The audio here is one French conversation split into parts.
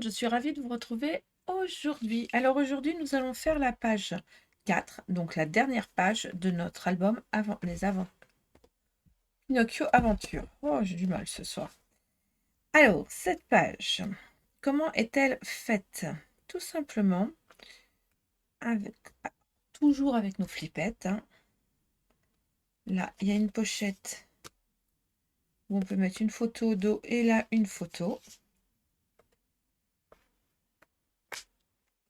je suis ravie de vous retrouver aujourd'hui. Alors aujourd'hui, nous allons faire la page 4, donc la dernière page de notre album Pinocchio Aventure. Oh, j'ai du mal ce soir. Alors, cette page, comment est-elle faite? Tout simplement, avec, toujours avec nos flippettes, hein. Là, il y a une pochette où on peut mettre une photo d'eau et là, une photo.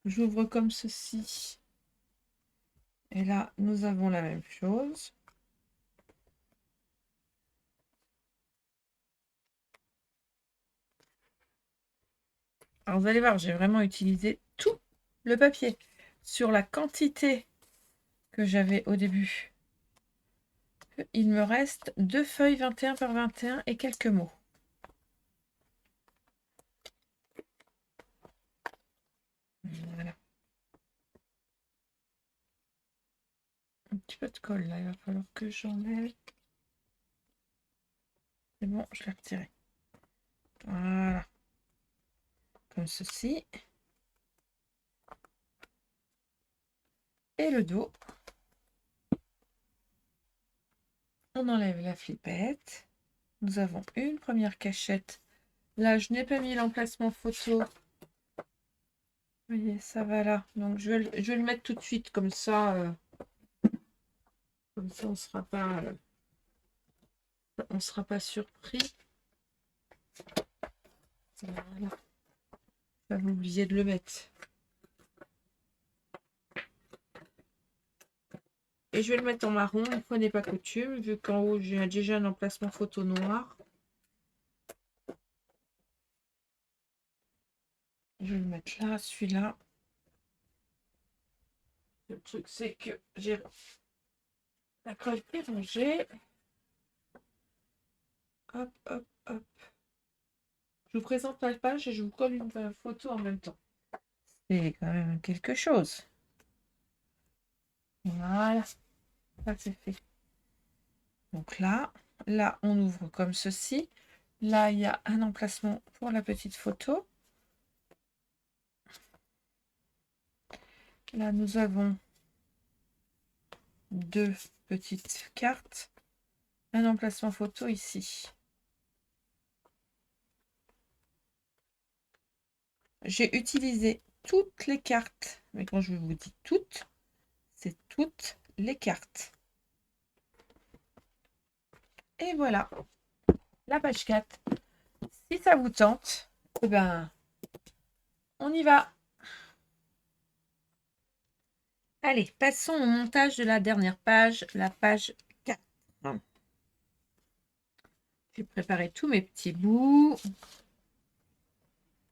J'ouvre comme ceci. Et là, nous avons la même chose. Alors, vous allez voir, j'ai vraiment utilisé tout le papier. Sur la quantité que j'avais au début, il me reste 2 feuilles 21 par 21 et quelques mots. Voilà. Un petit peu de colle là, il va falloir que j'enlève. C'est bon, je l'ai retiré. Voilà. Comme ceci. Et le dos. On enlève la flippette. Nous avons une première cachette. Là, je n'ai pas mis l'emplacement photo. Vous voyez, ça va là. Donc, je vais le mettre tout de suite, comme ça on ne sera pas surpris. Voilà. J'avais oublié de le mettre. Et je vais le mettre en marron, une fois n'est pas coutume, vu qu'en haut j'ai déjà un emplacement photo noir. Je vais le mettre là, celui-là. Le truc c'est que j'ai la colle est rangée. Hop, hop, hop. Je vous présente la page et je vous colle une photo en même temps. C'est quand même quelque chose. Voilà, ça c'est fait. Donc là, on ouvre comme ceci. Là, il y a un emplacement pour la petite photo. Là, nous avons 2 petites cartes. Un emplacement photo ici. J'ai utilisé toutes les cartes. Mais quand je vous dis toutes, c'est toutes les cartes. Et voilà, la page 4. Si ça vous tente, eh ben, on y va. Allez, passons au montage de la dernière page, la page 4. J'ai préparé tous mes petits bouts.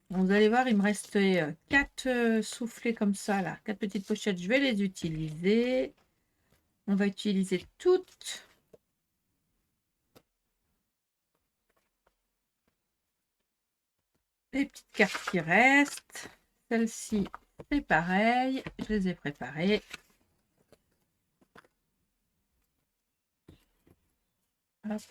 Vous allez voir, il me reste 4 soufflets comme ça, là. 4 petites pochettes, je vais les utiliser. On va utiliser toutes les petites cartes qui restent. Celle-ci, c'est pareil. Je les ai préparées. Hop.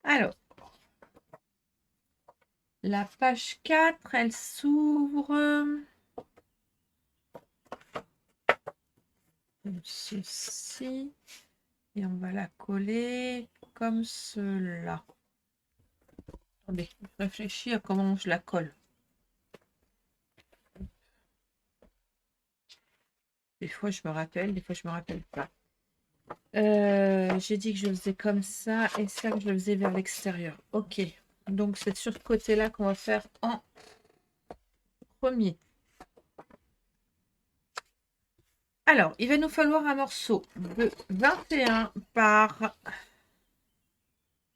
Alors, la page 4, elle s'ouvre comme ceci. Et on va la coller comme cela. Attendez, je réfléchis à comment je la colle. Des fois, je me rappelle, des fois, je me rappelle pas. J'ai dit que je faisais comme ça et ça que je le faisais vers l'extérieur. Ok, donc c'est sur ce côté-là qu'on va faire en premier. Alors, il va nous falloir un morceau de 21 par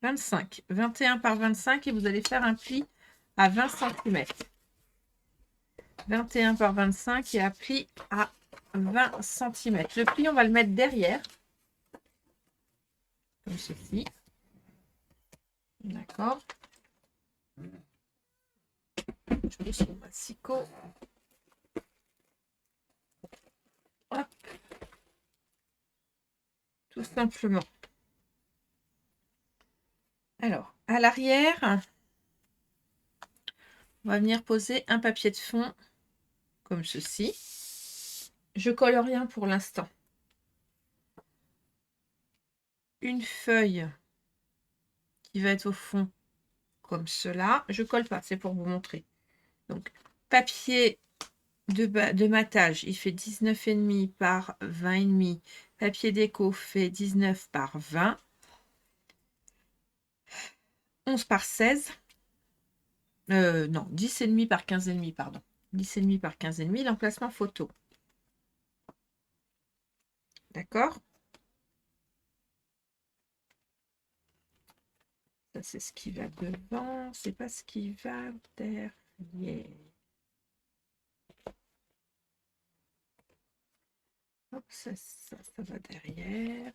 25. 21 par 25 et vous allez faire un pli à 20 cm. 21 par 25 et un pli à 20 cm. Le pli, on va le mettre derrière. Comme ceci. D'accord. Je mets sur ma sicot. Hop. Tout simplement. À l'arrière, on va venir poser un papier de fond comme ceci. Je colle rien pour l'instant. Une feuille qui va être au fond comme cela. Je colle pas, c'est pour vous montrer. Donc, papier de matage, il fait 19,5 par 20,5. Papier déco fait 19 par 20. 11 par 16. Non, 10,5 par 15,5, pardon. 10,5 par 15,5, l'emplacement photo. D'accord? Ça, c'est ce qui va devant, c'est pas ce qui va derrière. Hop, ça va derrière.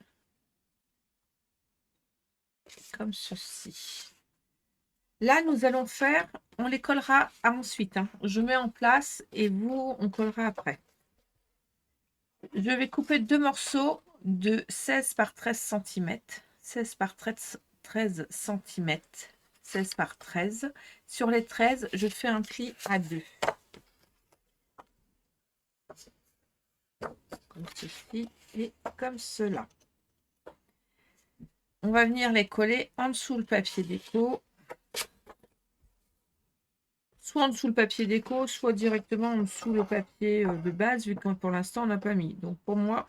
Comme ceci. Là, nous allons faire, on les collera ensuite. Hein. Je mets en place et vous, on collera après. Je vais couper deux morceaux de 16 par 13 cm. 16 par 13 cm. 16 par 13. Sur les 13, je fais un pli à 2. Comme ceci et comme cela. On va venir les coller en dessous le papier déco. Soit en dessous le papier déco, soit directement en dessous le papier de base, vu que pour l'instant, on n'a pas mis. Donc pour moi,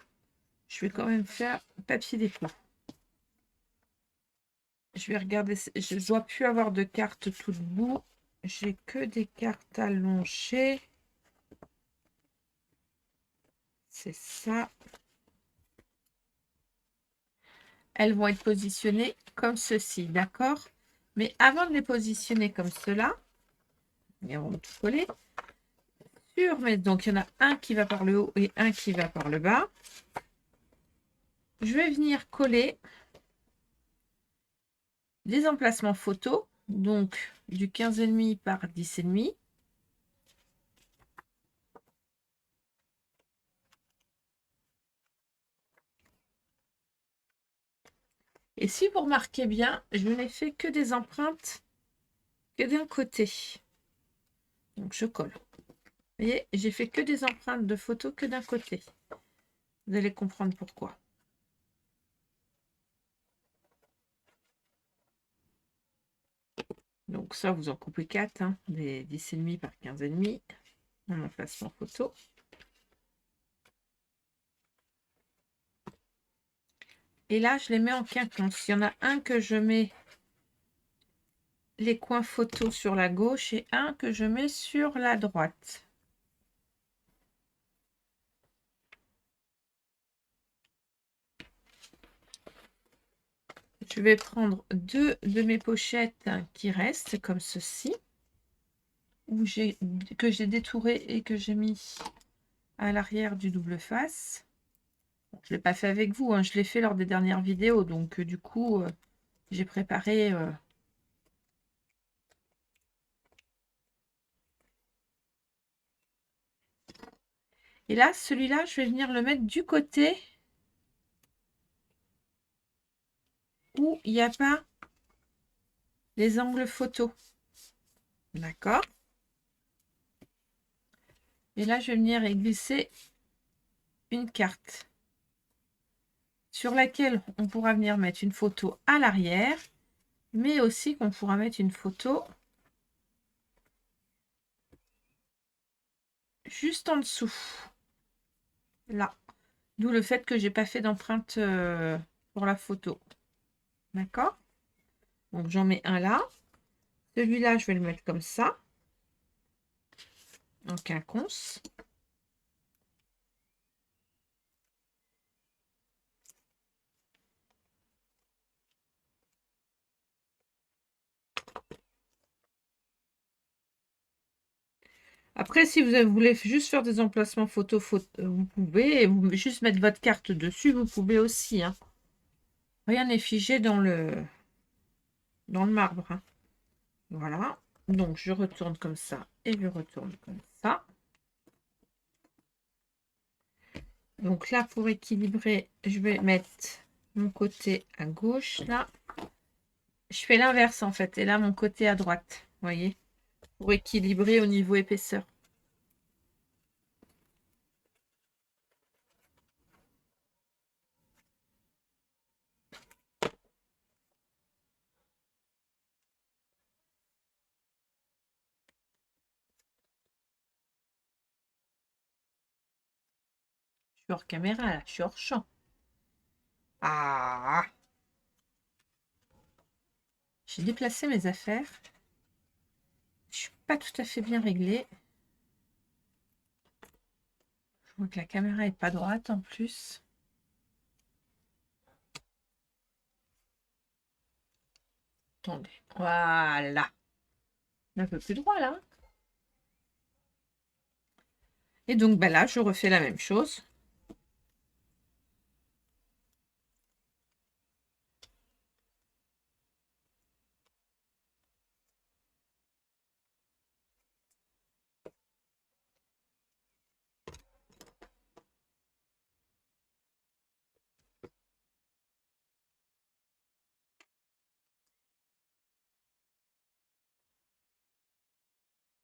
je vais quand même faire papier déco. Je vais regarder, je ne dois plus avoir de cartes tout debout. J'ai que des cartes allongées. C'est ça. Elles vont être positionnées comme ceci, d'accord? Mais avant de les positionner comme cela, et on va tout coller. Donc il y en a un qui va par le haut et un qui va par le bas. Je vais venir coller des emplacements photos, donc du 15,5 par 10,5. Et si vous remarquez bien, je n'ai fait que des empreintes que d'un côté. Donc je colle. Vous voyez, j'ai fait que des empreintes de photos que d'un côté. Vous allez comprendre pourquoi. Donc ça, vous en coupez 4, hein, des 10,5 par 15,5 en emplacement photo. Et là, je les mets en quinconce. Il y en a un que je mets les coins photos sur la gauche et un que je mets sur la droite. Je vais prendre deux de mes pochettes qui restent comme ceci, que j'ai détouré et que j'ai mis à l'arrière du double face. Je ne l'ai pas fait avec vous, hein, je l'ai fait lors des dernières vidéos, donc du coup, j'ai préparé... Et là, celui-là, je vais venir le mettre du côté où il n'y a pas les angles photos. D'accord? Et là, je vais venir y glisser une carte sur laquelle on pourra venir mettre une photo à l'arrière, mais aussi qu'on pourra mettre une photo juste en dessous. Là. D'où le fait que j'ai pas fait d'empreinte pour la photo. D'accord? Donc j'en mets un là. Celui-là, je vais le mettre comme ça. En quinconce. Après, si vous voulez juste faire des emplacements photo, vous pouvez. Et vous juste mettre votre carte dessus, vous pouvez aussi. Hein. Rien n'est figé dans le marbre. Hein. Voilà. Donc, je retourne comme ça et je retourne comme ça. Donc là, pour équilibrer, je vais mettre mon côté à gauche, là. Je fais l'inverse en fait. Et là, mon côté à droite. Vous voyez? Pour équilibrer au niveau épaisseur. Je suis hors caméra là. Je suis hors champ. Ah! J'ai déplacé mes affaires. Je suis pas tout à fait bien réglée. Je vois que la caméra est pas droite en plus. Attendez. Voilà. Un peu plus droit là. Et donc ben là, je refais la même chose.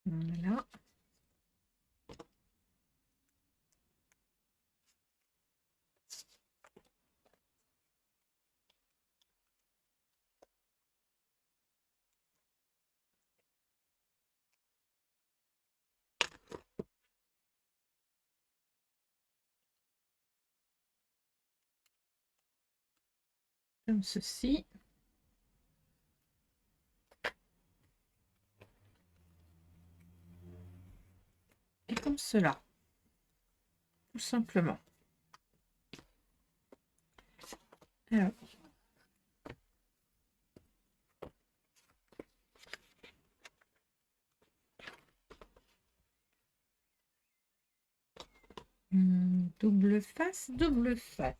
Voilà. Comme ceci. Et comme cela. Tout simplement. Alors. Double face, double face.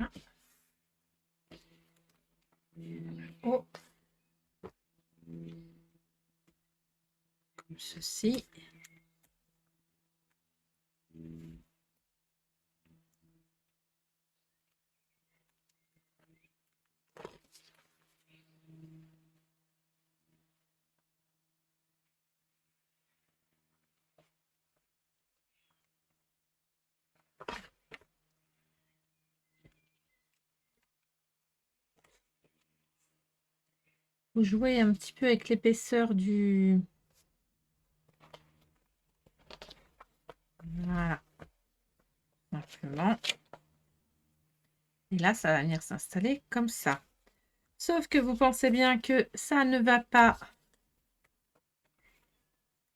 Hop. Oh. Comme ceci. Vous jouez un petit peu avec l'épaisseur du... Voilà. Simplement. Et là, ça va venir s'installer comme ça. Sauf que vous pensez bien que ça ne va pas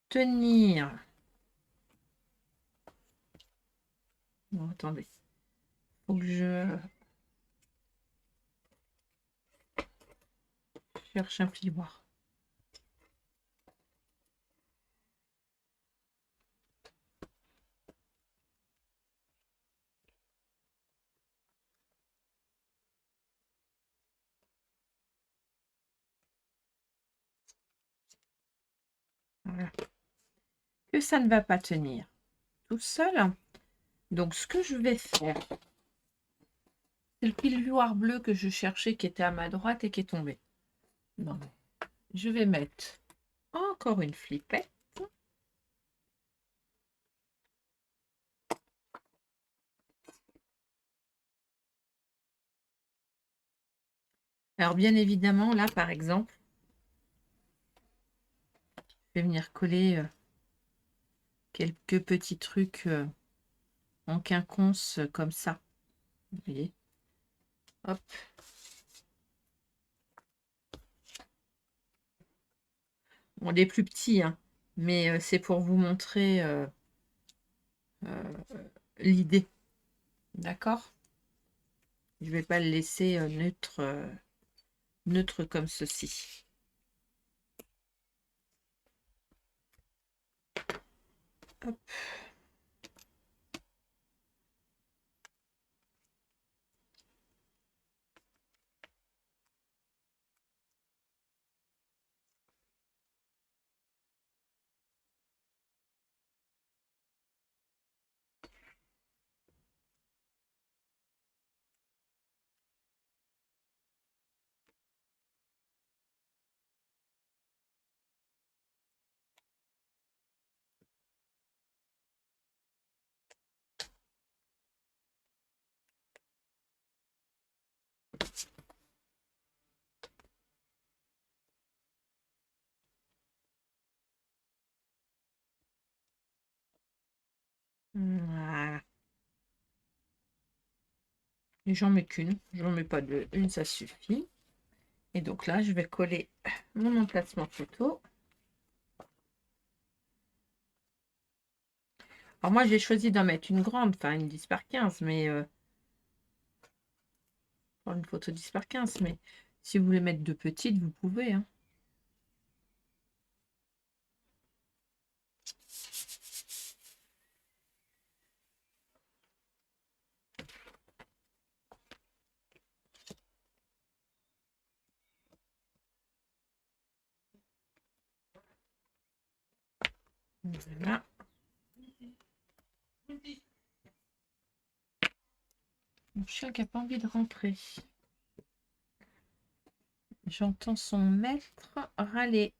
tenir. Bon, attendez. Faut que je cherche un plioir. Voilà. Que ça ne va pas tenir tout seul. Donc, ce que je vais faire, c'est le plioir bleu que je cherchais qui était à ma droite et qui est tombé. Non. Je vais mettre encore une flippette. Alors, bien évidemment, là, par exemple, je vais venir coller quelques petits trucs en quinconce comme ça. Vous voyez? Hop. Bon, les plus petits, hein, mais c'est pour vous montrer l'idée. D'accord? Je vais pas le laisser neutre comme ceci. Hop. Voilà. Et j'en mets qu'une, j'en mets pas deux, une ça suffit. Et donc là, je vais coller mon emplacement photo. Alors moi, j'ai choisi d'en mettre une grande, enfin une 10 par 15, mais une photo 10 par 15, mais si vous voulez mettre deux petites, vous pouvez, hein. Voilà. Mon chien qui n'a pas envie de rentrer. J'entends son maître râler.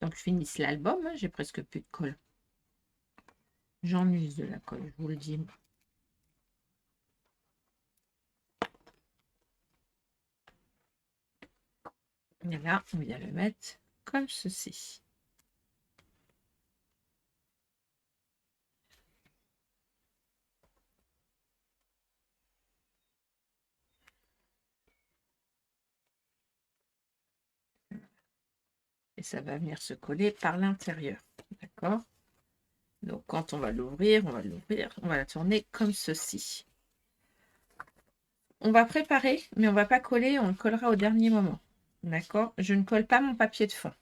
Donc je finisse l'album, hein, j'ai presque plus de colle. J'en use de la colle, je vous le dis. Et là, on vient le mettre comme ceci. Et ça va venir se coller par l'intérieur. D'accord? Donc quand on va l'ouvrir, on va la tourner comme ceci. On va préparer, mais on ne va pas coller, on le collera au dernier moment. D'accord? Je ne colle pas mon papier de fond.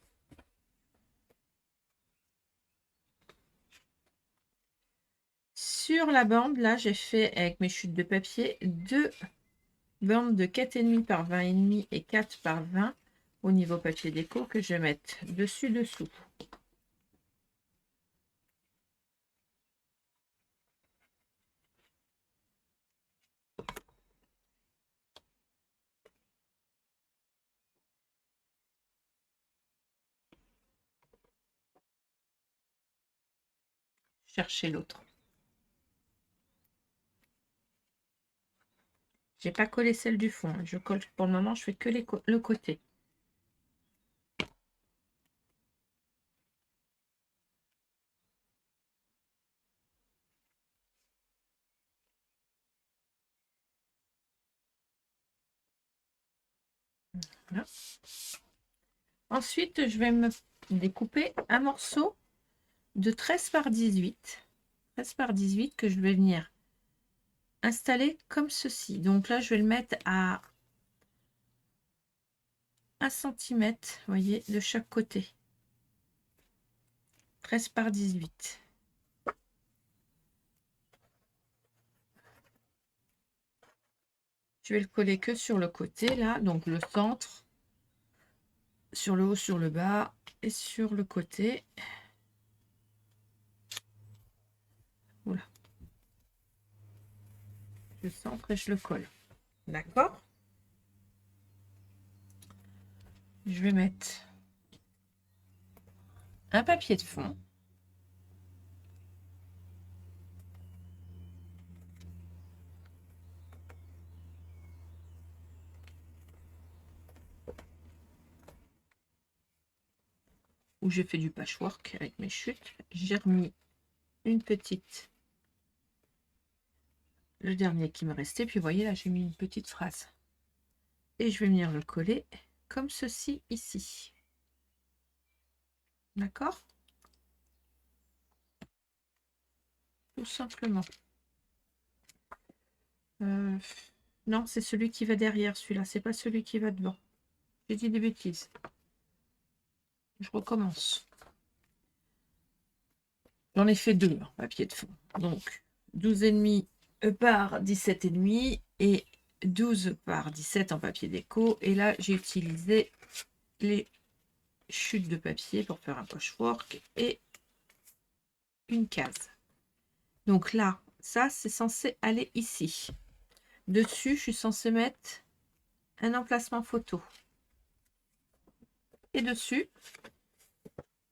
Sur la bande, là, j'ai fait avec mes chutes de papier deux bandes de 4,5 par 20,5 et 4 par 20 au niveau papier déco que je vais mettre dessus-dessous. Chercher l'autre. J'ai pas collé celle du fond. Je colle pour le moment, je fais que le côté. Voilà. Ensuite, je vais me découper un morceau de 13 par 18. 13 par 18 que je vais venir installer comme ceci. Donc là, je vais le mettre à 1 cm, vous voyez, de chaque côté. 13 par 18. Je vais le coller que sur le côté, là, donc le centre, sur le haut, sur le bas et sur le côté. Voilà. Je centre et je le colle. D'accord? Je vais mettre un papier de fond. où j'ai fait du patchwork avec mes chutes. J'ai remis une petite, le dernier qui me restait, puis vous voyez là j'ai mis une petite phrase et je vais venir le coller comme ceci ici, d'accord, tout simplement. Non, c'est celui qui va derrière, celui-là, c'est pas celui qui va devant. J'ai dit des bêtises, je recommence. J'en ai fait deux en papier de fond, donc 12,5 par 17,5 et 12 par 17 en papier déco. Et là, j'ai utilisé les chutes de papier pour faire un pochwork et une case. Donc là, ça, c'est censé aller ici. Dessus, je suis censée mettre un emplacement photo. Et dessus,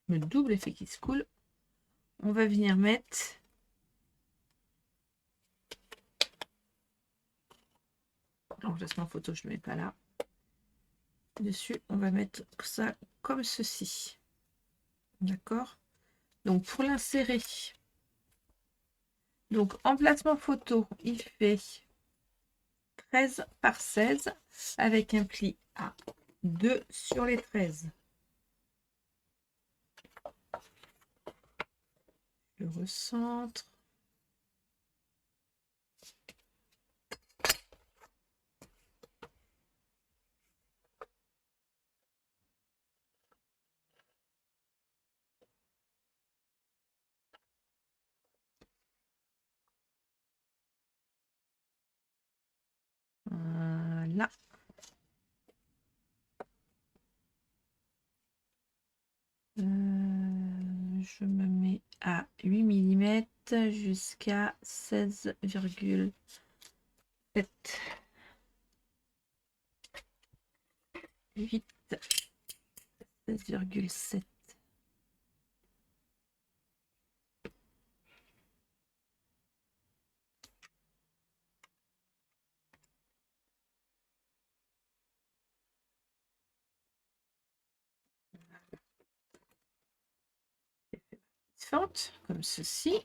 le double effet qui se coule, on va venir mettre l'emplacement photo, je ne mets pas là. Dessus, on va mettre ça comme ceci. D'accord? Donc, pour l'insérer, donc emplacement photo, il fait 13 par 16 avec un pli à 2 sur les 13. Je recentre. Voilà. Je me mets à 8 mm jusqu'à 16,7. 8, 16,7. Fente comme ceci.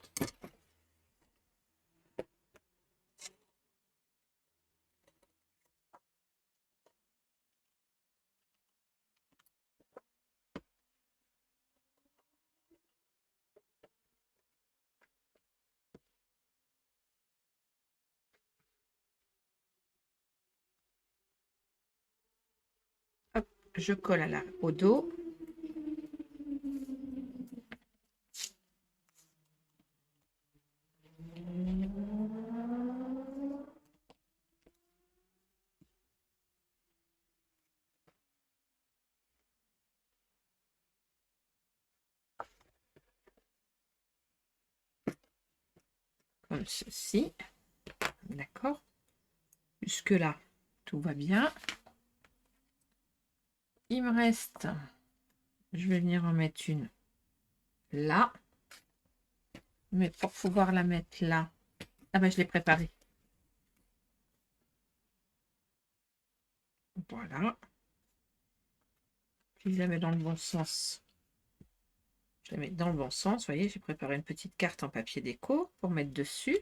Hop, je colle au dos. Comme ceci. D'accord. Jusque là, tout va bien. Il me reste, je vais venir en mettre une là. Mais pour pouvoir la mettre là, ah ben je l'ai préparée. Voilà. Puis je la mets dans le bon sens. Je la mets dans le bon sens. Vous voyez, j'ai préparé une petite carte en papier déco pour mettre dessus.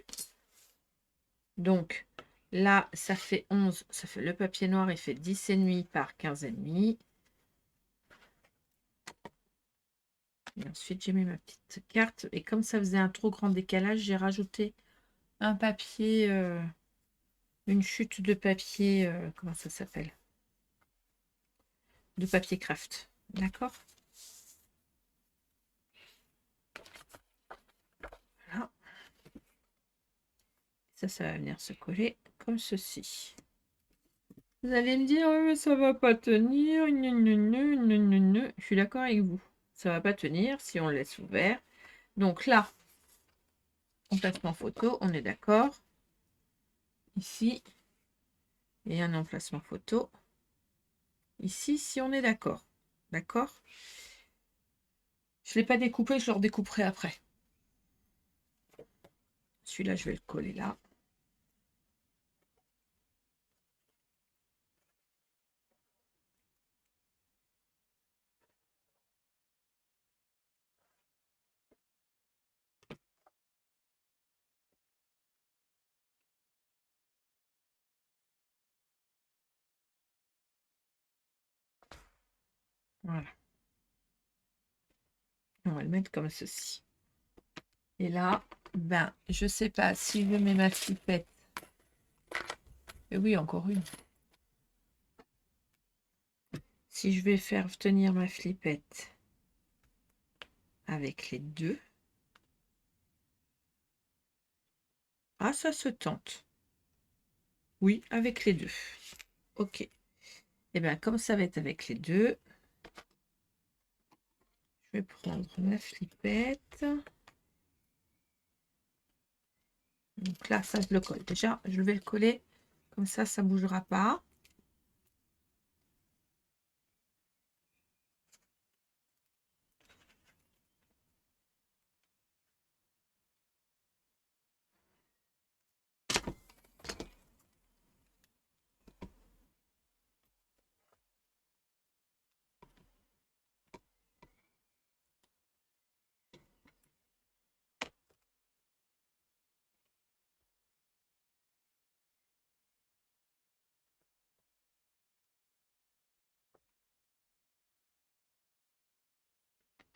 Donc là, ça fait 11. Ça fait le papier noir, il fait 10,5 par 15,5. Et ensuite, j'ai mis ma petite carte. Et comme ça faisait un trop grand décalage, j'ai rajouté un papier, une chute de papier, comment ça s'appelle? De papier craft. D'accord? Voilà. Ça va venir se coller comme ceci. Vous allez me dire, mais ça va pas tenir. Je suis d'accord avec vous. Ça va pas tenir si on le laisse ouvert. Donc là, emplacement photo, on est d'accord. Ici, et un emplacement photo. Ici, si on est d'accord. D'accord? Je ne l'ai pas découpé, je le redécouperai après. Celui-là, je vais le coller là. Voilà. On va le mettre comme ceci. Et là, ben, je sais pas si je mets ma flippette. Et oui, encore une. Si je vais faire tenir ma flippette avec les deux. Ah, ça se tente. Oui, avec les deux. Ok. Et bien, comme ça va être avec les deux, je vais prendre ma flippette. Donc là, ça, je le colle. Déjà, je vais le coller. Comme ça ne bougera pas.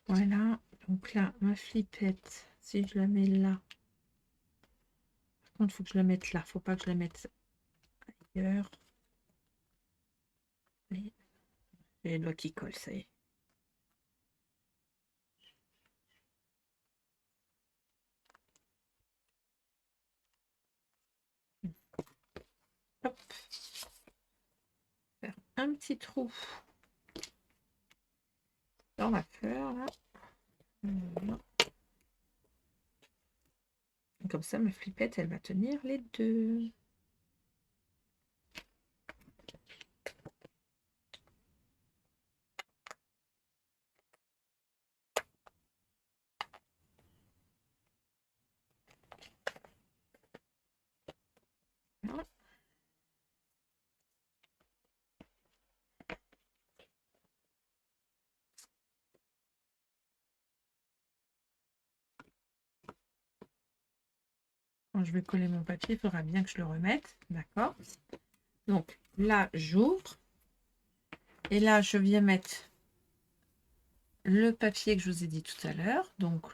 Voilà. Donc là, ma flippette, si je la mets là. Par contre, il faut que je la mette là. Il ne faut pas que je la mette ailleurs. J'ai les doigts qui collent, ça y est. Hop. Faire un petit trou dans la fleur, là. Voilà. Comme ça, ma flippette, elle va tenir les deux. Voilà. Quand je vais coller mon papier, il faudra bien que je le remette. D'accord. Donc là, j'ouvre. Et là, je viens mettre le papier que je vous ai dit tout à l'heure. Donc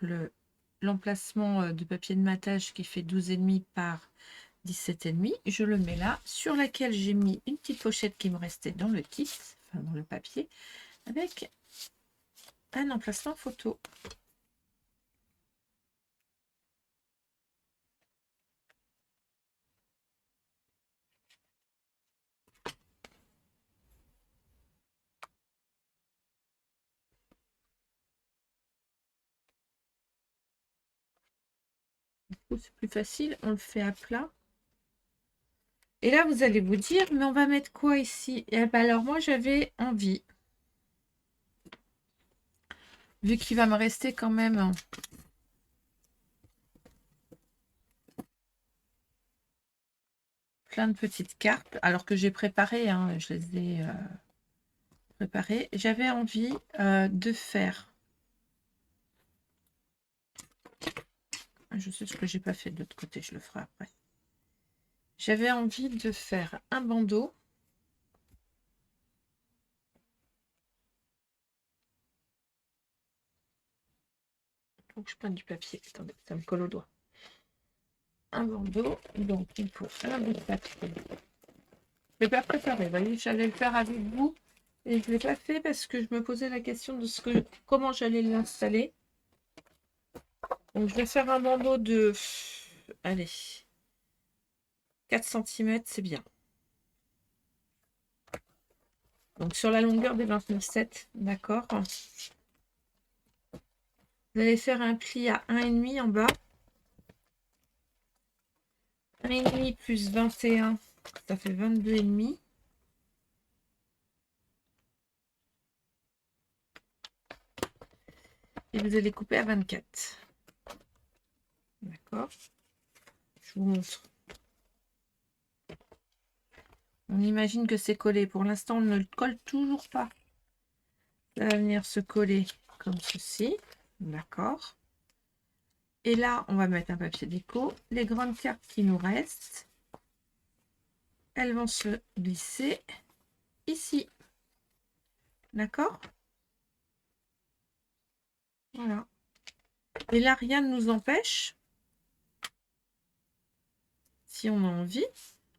l'emplacement de papier de matage qui fait 12,5 par 17,5. Je le mets là, sur laquelle j'ai mis une petite pochette qui me restait dans le kit, enfin dans le papier, avec un emplacement photo. C'est plus facile, on le fait à plat. Et là, vous allez vous dire, mais on va mettre quoi ici? Et ben alors, moi, j'avais envie, vu qu'il va me rester quand même plein de petites cartes, alors que j'ai préparé, hein, je les ai préparées. J'avais envie de faire... Je sais ce que j'ai pas fait de l'autre côté, je le ferai après. J'avais envie de faire un bandeau. Faut que je prenne du papier. Attendez, ça me colle au doigt. Un bandeau, donc il faut un bout de papier. Je l'ai pas préparé, vous voyez, j'allais le faire avec vous et je ne l'ai pas fait parce que je me posais la question de comment j'allais l'installer. Donc je vais faire un bandeau de, allez, 4 cm, c'est bien. Donc sur la longueur des 29,7, d'accord. Vous allez faire un pli à 1,5 en bas. 1,5 plus 21, ça fait 22,5. Et vous allez couper à 24. D'accord. Je vous montre. On imagine que c'est collé. Pour l'instant, on ne le colle toujours pas. Ça va venir se coller comme ceci. D'accord. Et là, on va mettre un papier déco. Les grandes cartes qui nous restent, elles vont se glisser ici. D'accord? Voilà. Et là, rien ne nous empêche, si on a envie,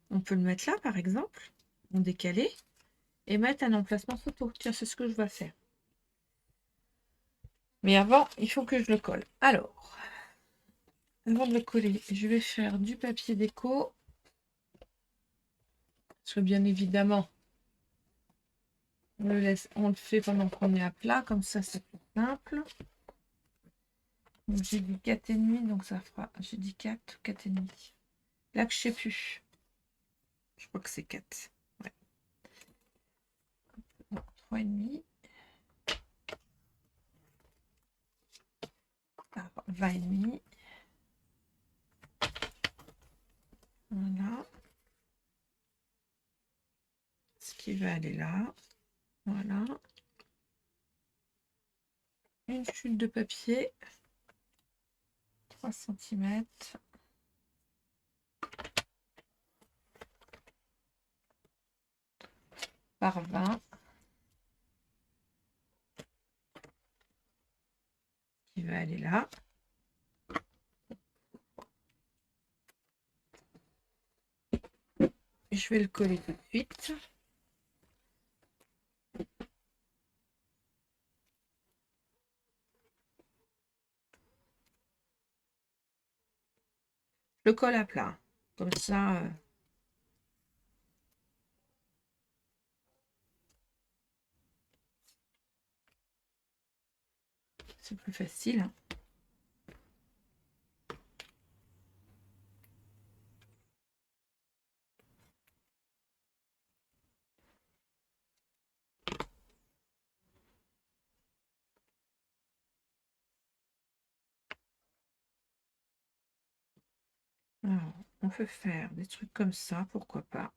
on peut le mettre là, par exemple, en décalé, et mettre un emplacement photo. Tiens, c'est ce que je vais faire. Mais avant, il faut que je le colle. Alors, avant de le coller, je vais faire du papier déco. Parce que bien évidemment, on le fait pendant qu'on est à plat, comme ça c'est plus simple. J'ai dit 4,5, donc ça fera. J'ai dit 4 ou 4,5. Là que je sais plus. Je crois que c'est 4. Ouais. 3,5. Par 20,5. Voilà. Ce qui va aller là. Voilà. Une chute de papier. 3 cm. Par 20. Qui va aller là. Je vais le coller tout de suite. Je le colle à plat. Comme ça. C'est plus facile. Alors, on peut faire des trucs comme ça, pourquoi pas.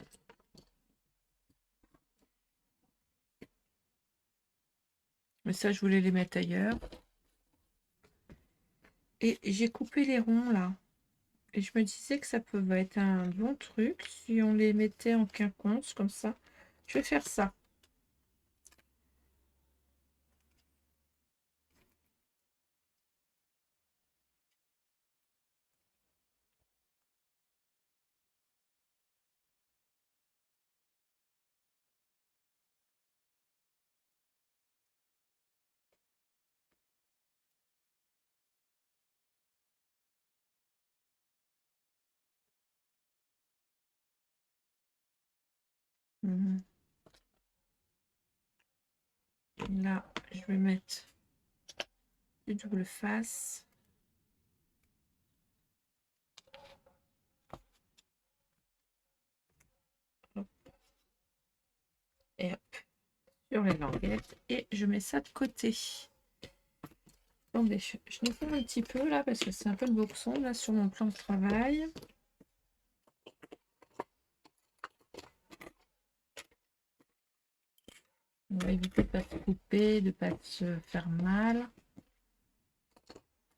Mais ça, je voulais les mettre ailleurs. Et j'ai coupé les ronds là. Et je me disais que ça pouvait être un bon truc si on les mettait en quinconce comme ça. Je vais faire ça. Mhm. Là, je vais mettre du double face. Hop. Et hop, sur les languettes. Et je mets ça de côté. Attendez, je nettoie un petit peu là parce que c'est un peu le boxon là sur mon plan de travail. On va éviter de ne pas se couper, de ne pas se faire mal.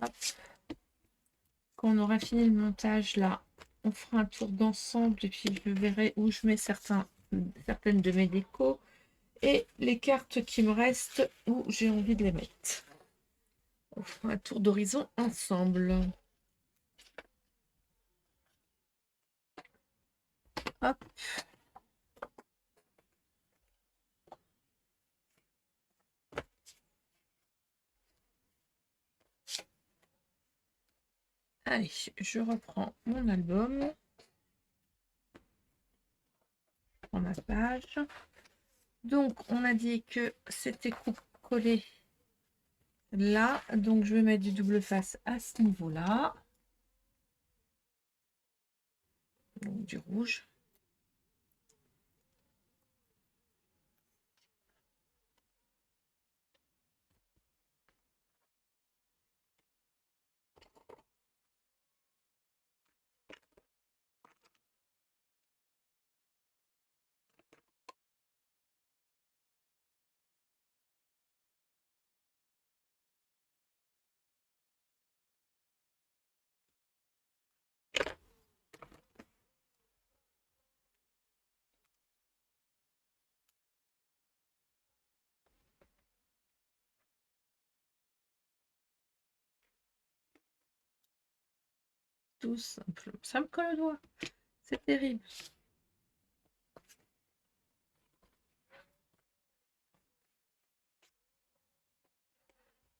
Hop. Quand on aura fini le montage là, on fera un tour d'ensemble et puis je verrai où je mets certaines de mes décos et les cartes qui me restent où j'ai envie de les mettre. On fera un tour d'horizon ensemble. Hop. Allez, je reprends mon album. Je prends ma page. Donc, on a dit que c'était collé là. Donc, je vais mettre du double face à ce niveau-là. Donc, du rouge. Tout simplement. Ça me colle au doigt. C'est terrible.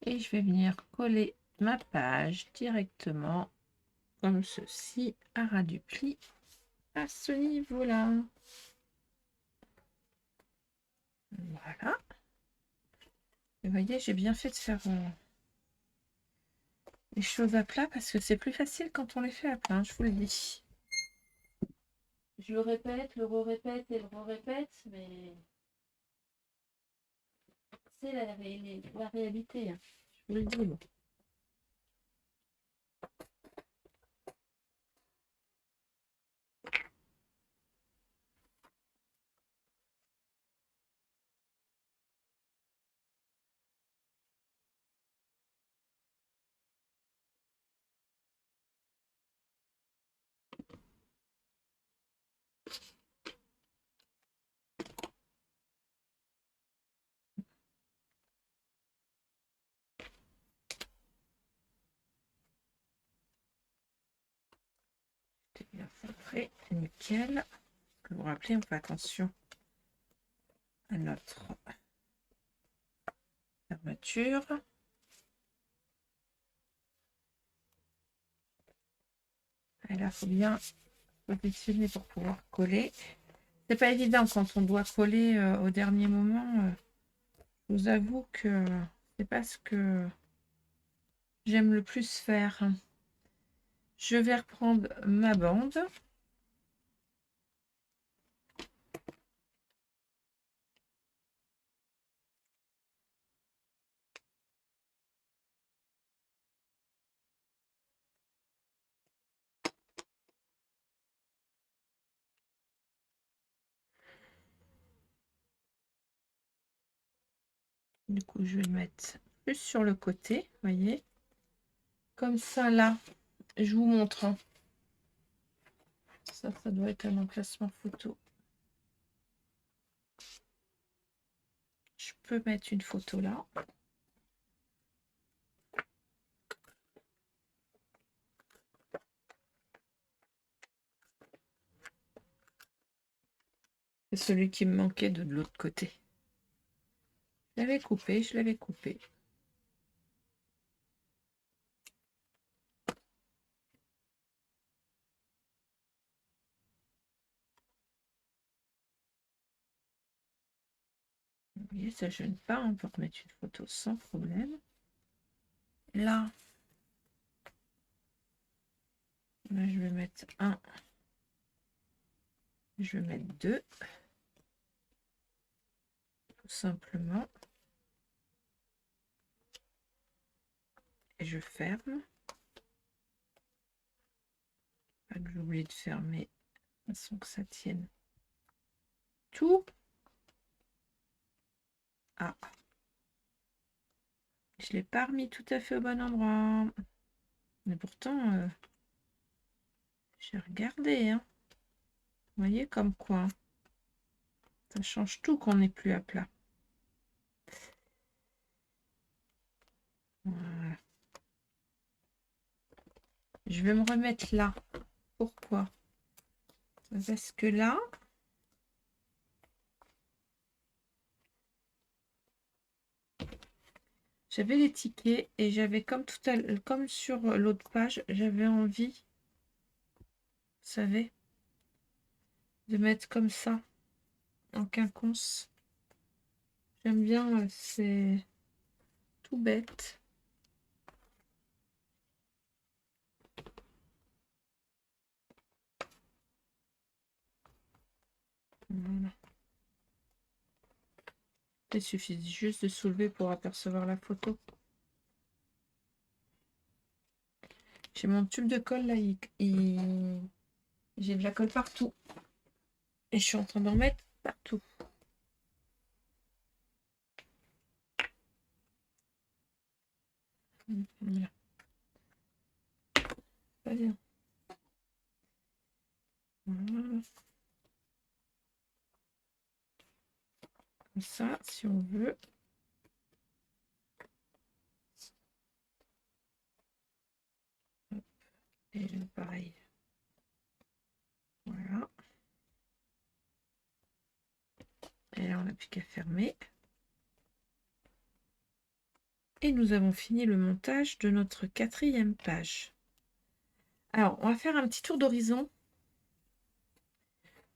Et je vais venir coller ma page directement comme ceci à ras du pli à ce niveau-là. Voilà. Et vous voyez, j'ai bien fait de faire les choses à plat parce que c'est plus facile quand on les fait à plat, je vous le dis. Je le répète, le re-répète et le re-répète, mais c'est la réalité, hein. Je vous le dis. Bon. C'est bien centré, nickel. Vous vous rappelez, on fait attention à notre fermeture. Et là, il faut bien positionner pour pouvoir coller. C'est pas évident quand on doit coller au dernier moment. Je vous avoue que c'est pas ce que j'aime le plus faire. Je vais reprendre ma bande. Du coup, je vais le mettre plus sur le côté, voyez. Comme ça, là, je vous montre. Hein. Ça doit être un emplacement photo. Je peux mettre une photo là. C'est celui qui me manquait de l'autre côté. Je l'avais coupé, je l'avais coupé. Vous voyez, ça ne gêne pas, on peut remettre une photo sans problème. Là, je vais mettre un. Je vais mettre deux. Tout simplement. Et je ferme. Pas que j'oublie de fermer, de façon que ça tienne tout. Ah. Je ne l'ai pas remis tout à fait au bon endroit. Mais pourtant, j'ai regardé. Hein. Vous voyez comme quoi. Ça change tout qu'on n'est plus à plat. Voilà. Je vais me remettre là. Pourquoi? Parce que là, j'avais les tickets et j'avais comme sur l'autre page, j'avais envie, vous savez, de mettre comme ça en quinconce. J'aime bien, c'est tout bête. Voilà. Il suffit juste de soulever pour apercevoir la photo. J'ai mon tube de colle là, j'ai de la colle partout. Et je suis en train d'en mettre partout. Voilà. Pas bien. Voilà. Comme ça, si on veut. Et pareil. Voilà. Et là, on n'a plus qu'à fermer. Et nous avons fini le montage de notre 4e page. Alors, on va faire un petit tour d'horizon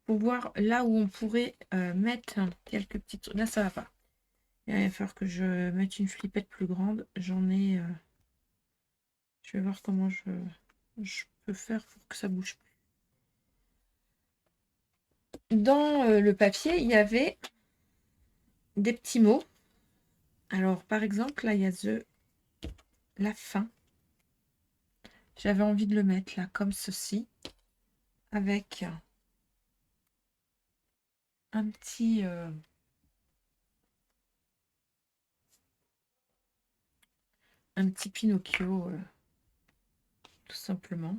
pour voir là où on pourrait mettre quelques petites... Là, ça va pas. Il va falloir que je mette une flippette plus grande. J'en ai... Je vais voir comment je peux faire pour que ça bouge plus. Dans le papier, il y avait des petits mots. Alors, par exemple, là, il y a la fin. J'avais envie de le mettre là, comme ceci, avec un petit Pinocchio, tout simplement.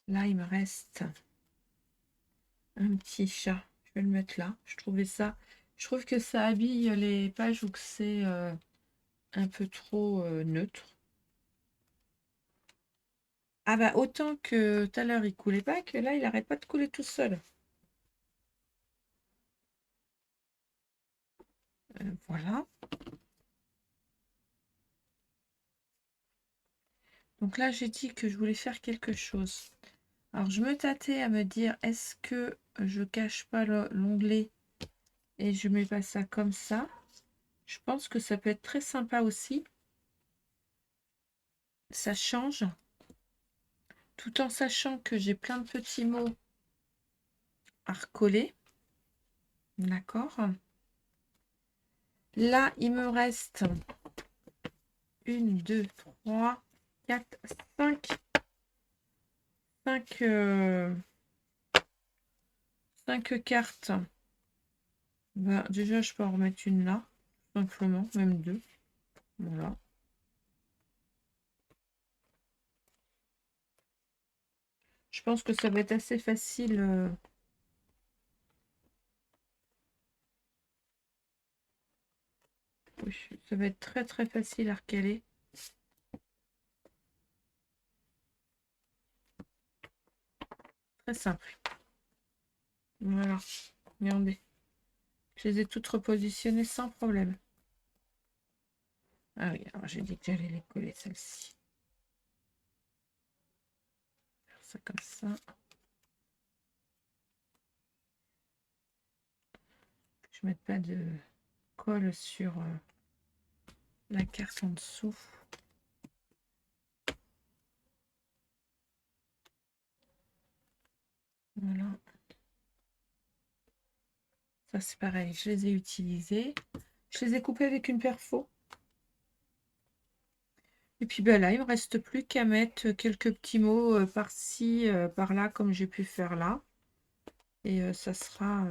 Là, il me reste un petit chat. Je vais le mettre là. Je trouve que ça habille les pages où que c'est un peu trop neutre. Ah bah autant que tout à l'heure il coulait pas, que là il arrête pas de couler tout seul. Voilà. Donc là j'ai dit que je voulais faire quelque chose. Alors je me tâtais à me dire, est-ce que je cache pas l'onglet et je mets pas ça comme ça? Je pense que ça peut être très sympa aussi. Ça change. Tout en sachant que j'ai plein de petits mots à recoller. D'accord. Là, il me reste 1, 2, 3, 4, 5 cartes. Ben, déjà, je peux en remettre une là, tout simplement, même 2. Voilà. Je pense que ça va être assez facile. Oui, ça va être très très facile à recaler. Très simple. Voilà. Regardez. Je les ai toutes repositionnées sans problème. Ah oui, alors j'ai dit que j'allais les coller, celles-ci. Faire ça comme ça. Je ne mette pas de colle sur la carte en dessous. Voilà. Ça, c'est pareil. Je les ai utilisés. Je les ai coupés avec une perfo. Et puis ben là, il ne me reste plus qu'à mettre quelques petits mots par-ci, par-là, comme j'ai pu faire là. Et ça sera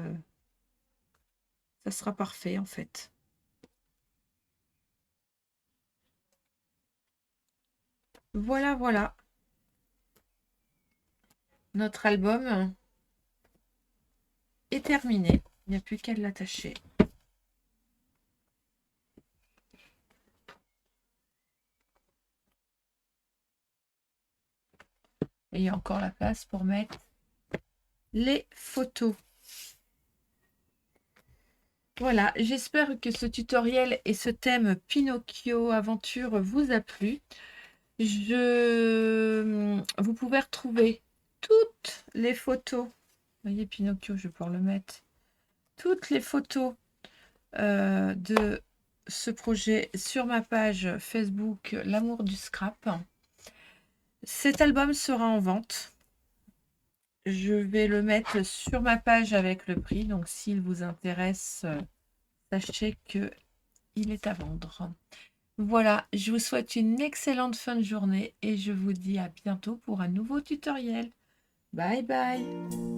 parfait, en fait. Voilà, voilà. Notre album est terminé. Il n'y a plus qu'à l'attacher. Et il y a encore la place pour mettre les photos. Voilà, j'espère que ce tutoriel et ce thème Pinocchio Aventure vous a plu. Vous pouvez retrouver toutes les photos. Vous voyez Pinocchio, je vais pouvoir le mettre. Toutes les photos de ce projet sur ma page Facebook L'amour du scrap. Cet album sera en vente. Je vais le mettre sur ma page avec le prix. Donc s'il vous intéresse, sachez que il est à vendre. Voilà, je vous souhaite une excellente fin de journée et je vous dis à bientôt pour un nouveau tutoriel. Bye bye!